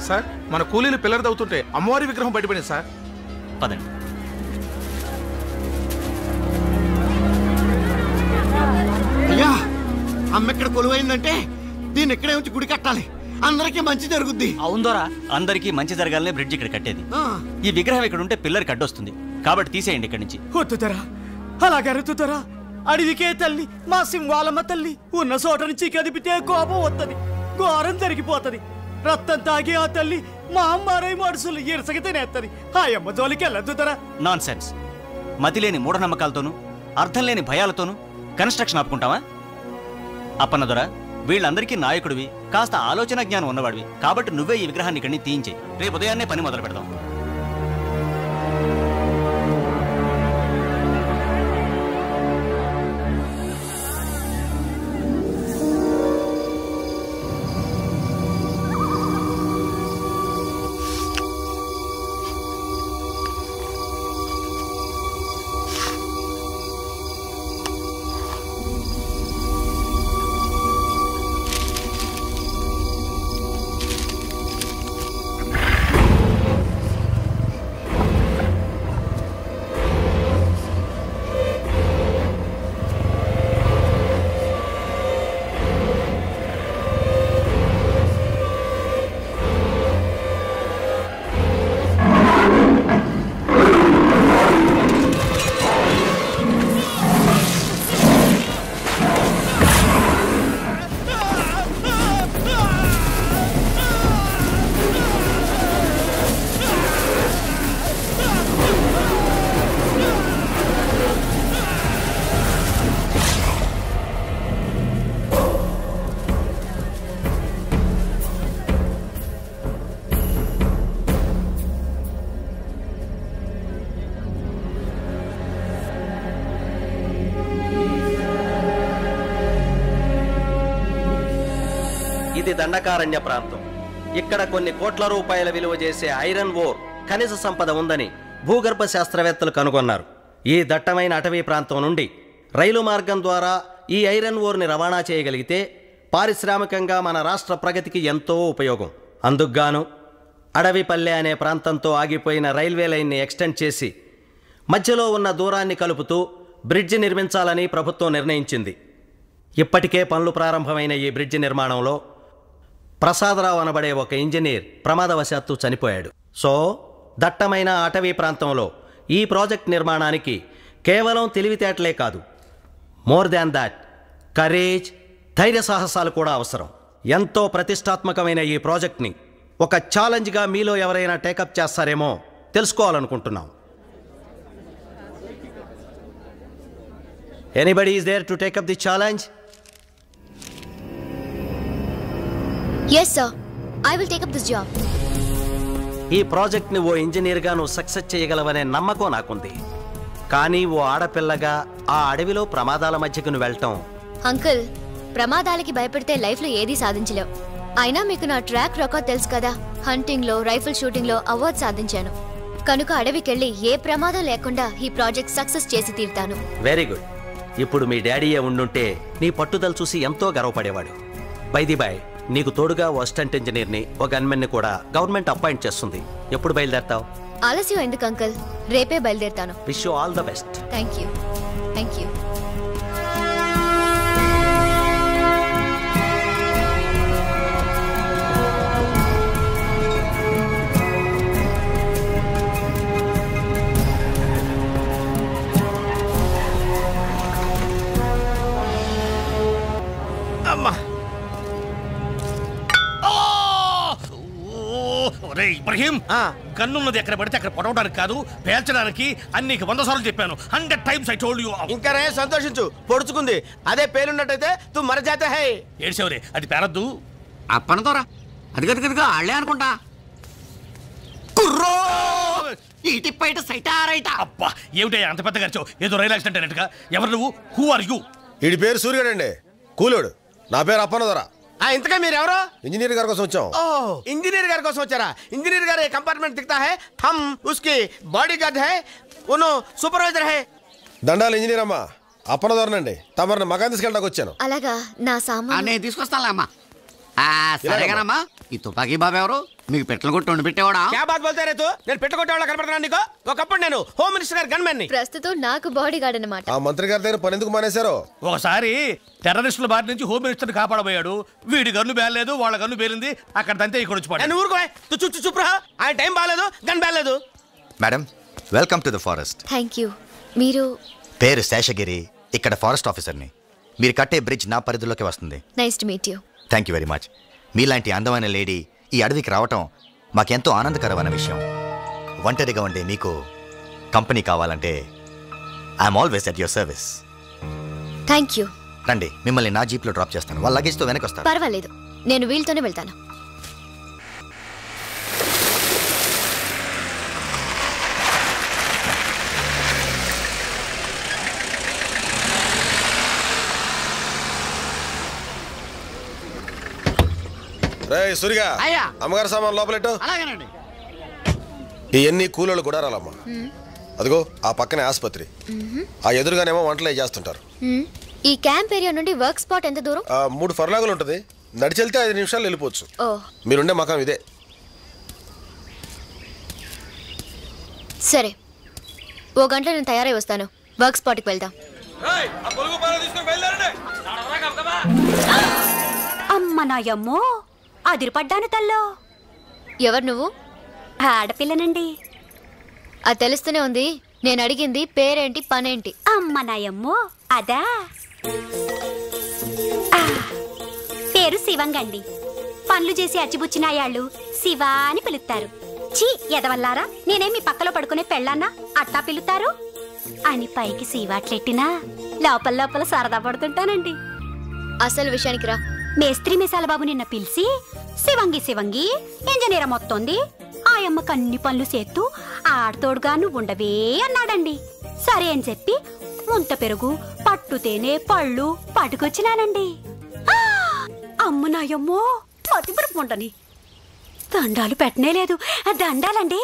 Sir మన కూలీలు పిల్లలు తవ్వుతుంటే అమ్మవారి విగ్రహం బయటపడింది సార్. పదండి. అయ్యా అమ్మ ఇక్కడ కొలువైందంటే దీన్ని ఇక్కడే ఉంచి గుడి కట్టాలి, అందరికీ మంచి జరుగుద్ది. అవుందోరా, అందరికీ మంచి జరగాలనే బ్రిడ్జ్ ఇక్కడ కట్టేది. ఈ విగ్రహం ఇక్కడ ఉంటే పిల్లలకి అడ్డొస్తుంది కాబట్టి తీసేయండి ఇక్కడి నుంచి. వద్దుతరా, అలాగే అరుతుతరా. అడవికే తల్లి మా సింహాలమ్మ తల్లి, ఉన్న చోట నుంచి కదిపితే కోపం వస్తుంది, ఘోరం జరిగిపోతుంది. రక్తం తాగి ఆ తల్లి మా అమ్మారై మనుషులు ఇరసకి తినేస్తుంది. ఆ అమ్మ జోలికి వెళ్ళొద్దుతరా. Non sense. మతి లేని మూఢనమ్మకాలతోనూ అర్థం లేని భయాలతోనూ కన్స్ట్రక్షన్ ఆపుకుంటావా? అప్పన్నదొర, వీళ్ళందరికీ నాయకుడివి, కాస్త ఆలోచన జ్ఞానం ఉన్నవాడివి కాబట్టి నువ్వే ఈ విగ్రహాన్ని ఇక్కడి తీయించేయి. రేపు ఉదయాన్నే పని మొదలు పెడదాం. ఇది దండకారణ్య ప్రాంతం. ఇక్కడ కొన్ని కోట్ల రూపాయల విలువ చేసే ఐరన్ ఓర్ ఖనిజ సంపద ఉందని భూగర్భ శాస్త్రవేత్తలు కనుగొన్నారు. ఈ దట్టమైన అటవీ ప్రాంతం నుండి రైలు మార్గం ద్వారా ఈ ఐరన్ ఓర్ని రవాణా చేయగలిగితే పారిశ్రామికంగా మన రాష్ట్ర ప్రగతికి ఎంతో ఉపయోగం. అందుకుగాను అడవిపల్లె అనే ప్రాంతంతో ఆగిపోయిన రైల్వే లైన్ని ఎక్స్టెండ్ చేసి మధ్యలో ఉన్న దూరాన్ని కలుపుతూ బ్రిడ్జి నిర్మించాలని ప్రభుత్వం నిర్ణయించింది. ఇప్పటికే పనులు ప్రారంభమైన ఈ బ్రిడ్జి నిర్మాణంలో ప్రసాదరావు అనబడే ఒక ఇంజనీర్ ప్రమాదవశాత్తు చనిపోయాడు. సో దట్టమైన అటవీ ప్రాంతంలో ఈ ప్రాజెక్ట్ నిర్మాణానికి కేవలం తెలివితేటలే కాదు, మోర్ దాన్ దాట్ కరేజ్, ధైర్య సాహసాలు కూడా అవసరం. ఎంతో ప్రతిష్టాత్మకమైన ఈ ప్రాజెక్ట్ని ఒక ఛాలెంజ్గా మీలో ఎవరైనా టేకప్ చేస్తారేమో తెలుసుకోవాలనుకుంటున్నాం. Anybody is there to take up the challenge? Yes sir, I will take up this job. ఈ ప్రాజెక్ట్ని ఓ ఇంజనీర్గా నువ్వు సక్సెస్ చేయగలవనే నమ్మకం నాకుంది. కానీ ఓ ఆడపిల్లగా ఆ అడవిలో ప్రమాదాల మధ్యకు నువ్వు వెళ్ళటం... అంకుల్, ప్రమాదాలకి భయపడితే లైఫ్లో ఏదీ సాధించలేవు. అయినా మీకు నా ట్రాక్ రికార్డ్ తెలుసు కదా, హంటింగ్లో, రైఫిల్ షూటింగ్లో అవార్డు సాధించాను. కనుక అడవికెళ్ళి ఏ ప్రమాదం లేకుండా ఈ ప్రాజెక్ట్ సక్సెస్ చేసి తీరుతాను. Very good. ఇప్పుడు మీ డాడీయే ఉండుంటే నీ పట్టుదల చూసి ఎంతో గర్వపడేవాడు. బై ది బై, నీకు తోడుగా ఓ అసిస్టెంట్ ఇంజనీర్ని, ఓ గన్మెన్ని కూడా గవర్నమెంట్ అపాయింట్ చేస్తుంది. ఎప్పుడు బయలుదేరతావు? ఆలస్యం ఎందుకు అంకుల్, రేపే బయలుదేరుతాను. Wish you all the best. Thank you. Thank you. Ibrahim, గన్నున్నది ఎక్కడ పడితే అక్కడ పడవడానికి కాదు, పేల్చడానికి. అన్ని 100 సార్లు చెప్పాను. 100 times I told you. ఇంకా రే సంతోషించు, పొడుచుకుంది. అదే పేలున్నట్టయితే తు మర జాతే హై. ఏడ్చేవరే, అది పేరద్దు. అప్పనతోరా, అది గదిగా ఆళ్లే అనుకుంటా. కుర్రో ఇటు పైట సైటారైట. అబ్బా, ఏమిటయ్యా అంత పెద్ద ఖర్చు? ఏదో రైలు యాక్సిడెంట్ అన్నట్టుగా. ఎవరు నువ్వు? Who are you? వీడి పేరు సూర్యుడండి, కూలోడు. నా పేరు అప్పనదొర. ఇంతగా మీరెవరో? ఇంజనీర్ గారి కోసం వచ్చాం. ఇంజనీర్ గారి కోసం వచ్చారా? ఇంజనీర్ గారు కంపార్ట్మెంట్ దిక్తా హై, హమ్ ఉస్కి బాడీ గార్డ్ హై, ఉను సూపర్వైజర్ హై. దండాలు ఇంజనీర్ అమ్మా, అప్పనదొరనండి. తమరిని మకాన్ తీసుకెళ్ళడానికి వచ్చాను. అలాగా, నా సామాన్ నేను తీసుకొస్తానులే అమ్మా. సరేగానమ్మా ఈ తుపాకీ బాబు ఎవరు మీకు పెట్టలు కొట్టి వండి పెట్టేవాడా క్యా బాత్ బోల్తే రే తూ నేను పెట్టుకొట్టేవాళ్ళ కనపడుతున్నా నీకు ఒకప్పుడు నేను హోమ్ మినిస్టర్ గారి గన్మెన్ ని ప్రస్తుతం నాకు బాడీ గార్డ్ అన్నమాట ఆ మంత్రి గారి దగ్గర పని ఎందుకు మానేశారో ఒకసారి టెర్రరిస్టుల బారి నుంచి హోమ్ మినిస్టర్ కాపాడబోయాడు. వీడి గన్ను బేలేదు, వాళ్ళ గన్ను బేలింది. అక్కడ దంతే ఇక్కడ వచ్చి నేను ఊరుకో చుప్రా ఆయన టైం బాగాలేదు గన్ బాగాలేదు. Madam welcome to the forest. Thank you. మీరు? పేరు శేషగిరి, ఇక్కడ ఫారెస్ట్ ఆఫీసర్ని. మీరు కట్టే బ్రిడ్జ్ నా పరిధిలోకి వస్తుంది. Nice to meet you. Thank you very much. మీలాంటి అందమైన లేడీ ఈ అడవికి రావటం మాకెంతో ఆనందకరమైన విషయం. ఒంటరిగా ఉండే మీకు కంపెనీ కావాలంటే I'm always at your service. Thank you. రండి, మిమ్మల్ని నా జీప్లో డ్రాప్ చేస్తాను. వాళ్ళ లగేజ్తో వెనక్కి వస్తాను. పర్వాలేదు, నేను వీళ్ళతోనే వెళ్తాను. రే సురిగా, అమ్మగారి సామాన్ లోపలెట్టు. అలాగేనండి. ఇవన్నీ కూలోళ్ళు కూడా రాలమ్మా. అదిగో ఆ పక్కనే ఆసుపత్రి, ఆ ఎదురుగానేమో వంటలు చేస్తుంటారు. ఈ క్యాంప్ ఏరియా నుండి వర్క్ స్పాట్ ఎంత దూరం? 3 ఫర్లాగులు ఉంటుంది. నడిచెళ్తే 5 నిమిషాలు వెళ్ళిపోవచ్చు. మీరుండే మకాం ఇదే. సరే, 1 గంటలో నేను తయారై వస్తాను. వర్క్ స్పాట్కి వెళ్దాం. అమ్మ నాయమ్మో, అదిరిపడ్డాను తల్లో. ఎవరు నువ్వు? ఆడపిల్లనండి. అది తెలుస్తూనే ఉంది. నేను అడిగింది పేరేంటి, పనేంటి? అమ్మ నాయమ్మో, అదా పేరు శివంగండి. పనులు చేసి అచ్చిబుచ్చినాయాళ్ళు శివ అని పిలుస్తారు. చీ ఎదవల్లారా, నేనే మీ పక్కలో పడుకునే పెళ్ళాన్నా అట్టా పిలుతారు అని పైకి శివాట్లెట్టినా లోపల లోపల సరదా పడుతుంటానండి. అసలు విషయానికి రా. మేస్త్రి మిసాల బాబు నిన్న పిలిచి శివంగి శివంగి ఇంజనీర్ మొత్తంది ఆయమ్మకు అన్ని పనులు చేస్తూ ఆడతోడుగా నువ్వు ఉండవే అన్నాడండి. సరే అని చెప్పి ముంత పెరుగు, పట్టు తేనె, పళ్ళు పట్టుకొచ్చినానండి. అమ్మ నాయమ్మో, పతిపురపు ఉండని దండాలు పెట్టనే లేదు. దండాలండి.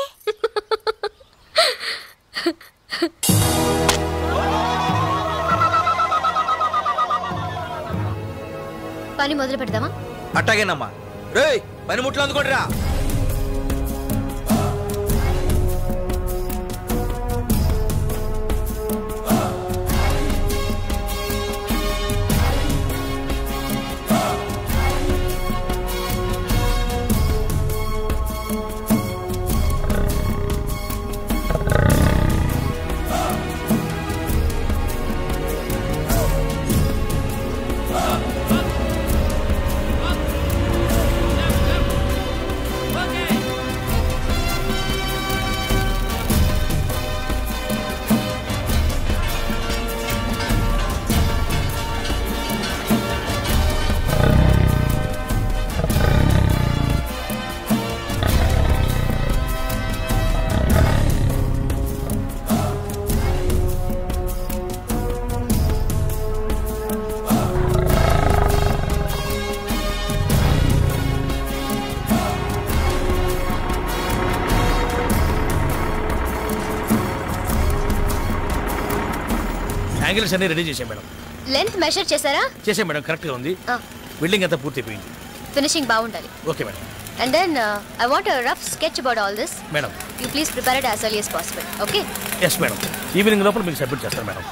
పని మొదలు పెడదామా? అట్టాగేనమ్మా. రేయ్, పనిముట్లు అందుకోండి రా. యాంగిల్స్ అన్ని రెడీ చేసాం మేడం. లెంత్ మెజర్ చేశారా? చేసాం మేడం, కరెక్ట్ గా ఉంది. బిల్డింగ్ అంతా పూర్తయిపోయింది. ఫినిషింగ్ బాగుండాలి. Okay madam. And then I want a rough sketch about all this. Madam, you please prepare it as early as possible. Okay? yes madam. Evening లోపల మీకు submit చేస్తాను మేడం.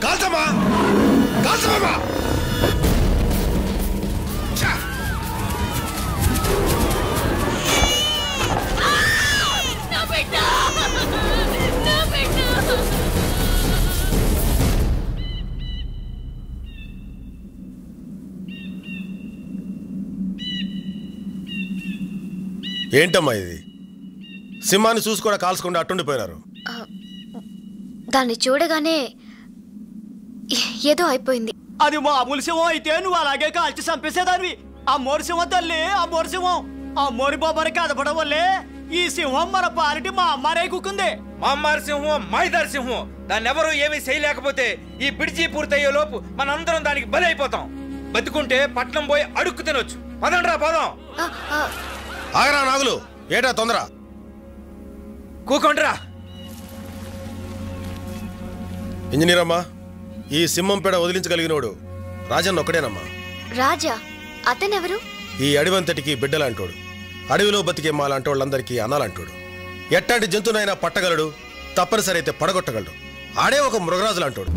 కాల్చమ్మా కాల్చమ్మా ఏంటమ్మా ఇది? సింహాన్ని చూసి కూడా కాల్చకుండా అట్టుండిపోయినారు. దాన్ని చూడగానే ఏదో అయిపోయింది. అది మామూలు సింహం అయితే నువ్వు అలాగే కాల్చి చంపేసేదాన్ని. ఆ మోరి సింహం తల్లి, ఆ మోరి సింహం, ఆ మోరి బాబాని కదపడం వల్లే ఈ సింహం మన పాలిటి మా అమ్మారే కుక్కుంది. మా అమ్మారి సింహం మాయిదారి సింహం. దాన్ని ఎవరు ఏమీ చేయలేకపోతే ఈ బిడ్జి పూర్తయ్యే లోపు మనందరం దానికి బలి అయిపోతాం. బతుకుంటే పట్నం పోయి అడుక్కు తినొచ్చు. పదండ్రా పదం. ఆగరా నాగులు, ఏటా తొందర? కూకొండ్రా. ఇంజనీర్ అమ్మా, ఈ సింహం పేడ వదిలించగలిగినోడు రాజన్న ఒక్కడేనమ్మా. రాజా? అతనెవరు? ఈ అడవంతటికి బిడ్డలాంటోడు. అడవిలో బతికే మాలాంటి వాళ్ళందరికీ అనాలంటోడు. ఎట్టాంటి జంతువునైనా పట్టగలడు, తప్పనిసరి అయితే పడగొట్టగలడు. ఆడే ఒక మృగరాజులాంటోడు.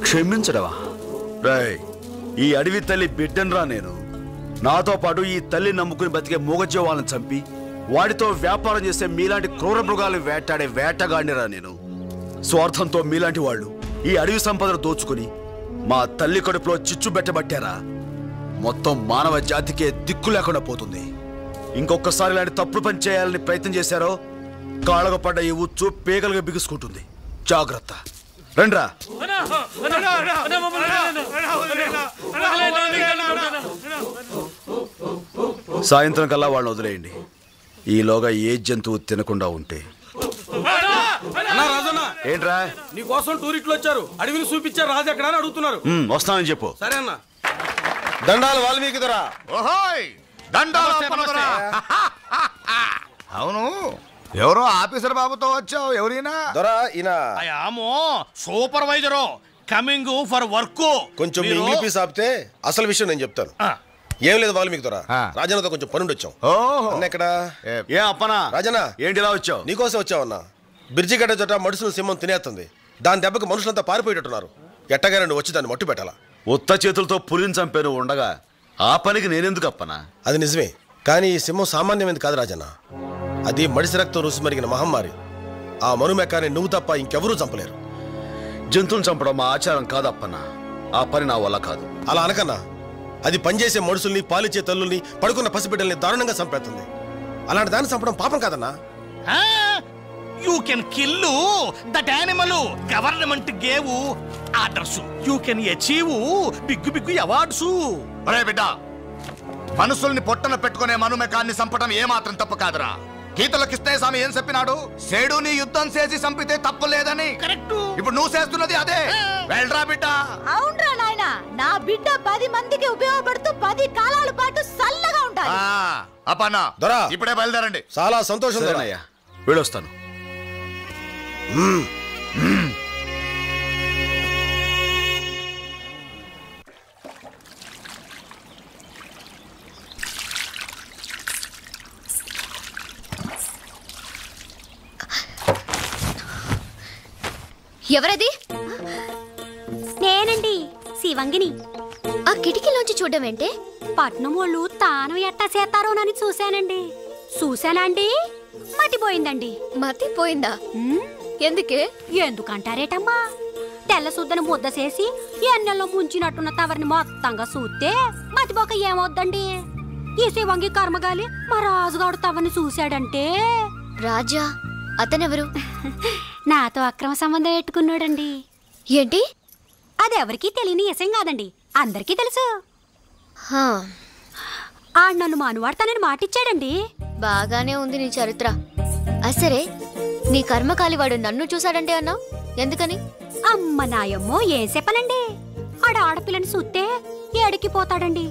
క్షమించడవా? రాయ్, ఈ అడవి తల్లి బిడ్డనరా నేను. నాతో పాటు ఈ తల్లి నమ్ముకుని బతికే మూగజీవాలను చంపి వాడితో వ్యాపారం చేసే మీలాంటి క్రూర మృగాలు వేటాడే వేటగాడినిరా నేను. స్వార్థంతో మీలాంటి వాళ్ళు ఈ అడవి సంపదను దోచుకుని మా తల్లి కడుపులో చిచ్చు పెట్టబట్టారా మొత్తం మానవ జాతికే దిక్కు లేకుండా పోతుంది. ఇంకొకసారి ఇలాంటి తప్పుడు పని చేయాలని ప్రయత్నం చేశారో కాళ్ళకు పడ్డ ఈ ఉచ్చు పేగలుగా బిగుసుకుంటుంది. జాగ్రత్త. రండ్రా. సాయంత్రం కల్లా వాళ్ళని వదిలేయండి. ఈలోగా ఏ జంతువు తినకుండా ఉంటే. ఏంట్రా? నీకోసం టూరిస్టులు వచ్చారు. అడవిని చూపించారు. రాజు ఎక్కడ అని అడుగుతున్నారు. వస్తానని చెప్పు. సరే అన్న. దండాలు వాల్మీకి దొరా. అవును, ఎవరో ఆఫీసర్ బాబుతో వచ్చావు. ఎవరైనా దొరా? ఈయన సూపర్వైజరు కమింగ్ ఫర్ వర్క్. కొంచెం ఇంగ్లీష్ ఆపితే అసలు విషయం నేను చెప్తాను. ఏం లేదు వాల్మీకి దొరా, రాజన్నతో కొంచెం పనుండి వచ్చాం. అన్న ఎక్కడ? ఏ అప్పనా? రాజన్న ఏంటిలా వచ్చావు? నీకోసం వచ్చావన్నా. బ్రిడ్జి గడ్డ చోట మడుసులు సింహం తినేస్తుంది. దాని దెబ్బకి మనుషులంతా పారిపోయేటట్టున్నారు. ఎట్టగానే నువ్వు వచ్చి దాన్ని మట్టు పెట్టాలా? ఉత్త చేతులతో పులిని చంపాను ఉండగా ఆ పనికి నేనెందుకు అప్పనా? అది నిజమే, కానీ ఈ సింహం సామాన్యమైంది కాదు రాజన్న. అది మడిసి రక్తం రుసి మరిగిన మహమ్మారి. ఆ మనుమెక్కాన్ని నువ్వు తప్ప ఇంకెవరూ చంపలేరు. జంతువుని చంపడం మా ఆచారం కాదప్పన్నా. ఆ పని నా వల్ల కాదు. అలా అనకన్నా. అది పనిచేసే మనుషుల్ని, పాలిచ్చే తల్లుల్ని, పడుకున్న పసిబిడ్డల్ని దారుణంగా చంపేస్తుంది. అలాంటి దాన్ని చంపడం పాపం కాదన్నా. You can kill that animal. Government gave orders. You can achieve big big awards. ఒరే బిడ్డ, మనుషుల్ని పొట్టన పెట్టుకునే మనుమెకాన్ని చంపడం ఏమాత్రం తప్పు కాదురా. గీతలో కృష్ణస్వామి ఏం చెప్పినాడు? సేడుని యుద్ధం చేసి చంపితే తప్పు లేదని. కరెక్ట్. ఇప్పుడు నువ్వు చేస్తున్నది అదే. వెళ్ళరా బిడ్డ. అవునరా నాయనా, నా బిడ్డ 10 మందికి ఉపయోగపడుతూ 10 కాలాల పాటు చల్లగా ఉంటాడు. అప్పన్నా దొరా, ఇప్పుడే బయలుదేరండి. చాలా సంతోషం. వెళ్ళొస్తాను. ఎవరది? నేనండి, శివంగిని. ఆ కిటికీలోంచి చూడడం ఏంటే? పట్నం వాళ్ళు తాను ఎట్టా చేస్తారోనని చూశానండి. చూశానండి, మతిపోయిందండి. మతిపోయిందా? ఎందుకే? ఎందుకంటారేటమ్మా, తెల్ల శుద్ధని ముద్ద చేసి ఎన్నెల్లో ముంచినట్టున్న తవరిని మొత్తంగా చూస్తే మతిపోక ఏమవుద్దండి? ఈ శివంగి కర్మగాలి మా రాజుగాడు తవరిని చూశాడంటే రాజా అతనెవరు? నాతో అక్రమ సంబంధం పెట్టుకున్నాడండి. ఏంటి? అది ఎవరికీ తెలియని విషయం కాదండి, అందరికీ తెలుసు. నన్ను మానువాడతానని మాటిచ్చాడండి. బాగానే ఉంది నీ చరిత్ర. అసరే నీ కర్మకాలి వాడు నన్ను చూశాడంటే అన్నావు, ఎందుకని? అమ్మ నాయమ్మో ఏం చెప్పనండి, ఆడపిల్లని చూస్తే ఎడికిపోతాడండి.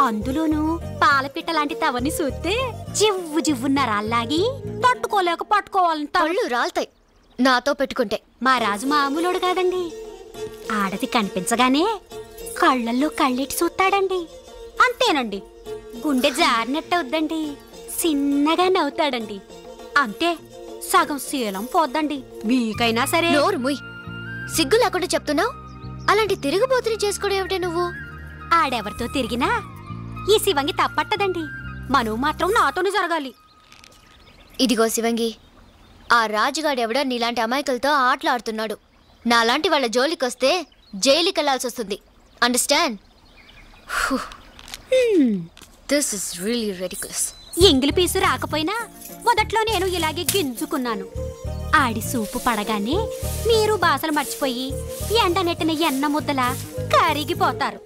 అందులోనూ పాలపిట్ట లాంటి తవని చూస్తే జివ్వు జివ్వున్నారాల్లాగి తట్టుకోలేక పట్టుకోవాలని తళ్ళు రాల్తాయి నాతో పెట్టుకుంటే. మా రాజు మామూలుడు కాదండి, ఆడది కనిపించగానే కళ్ళల్లో కళ్ళెట్టి చూస్తాడండి. అంతేనండి, గుండె జారినట్టవుద్దండి, చిన్నగా నవ్వుతాడండి. అంతే, సగం శీలం పోద్దండి. మీకైనా సరే. నోరు ముయ్, సిగ్గు లేకుండా చెప్తున్నావు. అలాంటి తిరుగుబోతుని చేసుకోవడం ఏమిటే నువ్వు? ఆడెవరితో తిరిగినా ఈ శివంగి తప్పట్టదండి, మనవు మాత్రం నాతోనే జరగాలి. ఇదిగో శివంగి, ఆ రాజుగాడెవడో నీలాంటి అమాయకులతో ఆటలాడుతున్నాడు. నాలాంటి వాళ్ళ జోలికొస్తే జైలుకి వెళ్లాల్సి వస్తుంది. Understand? This is really ridiculous. ఎంగిలి పీసు రాకపోయినా మొదట్లో నేను ఇలాగే గింజుకున్నాను. ఆడి సూపు పడగానే మీరు బాసలు మర్చిపోయి ఎండ నెట్టిన ఎన్న ముద్దలా కరిగిపోతారు.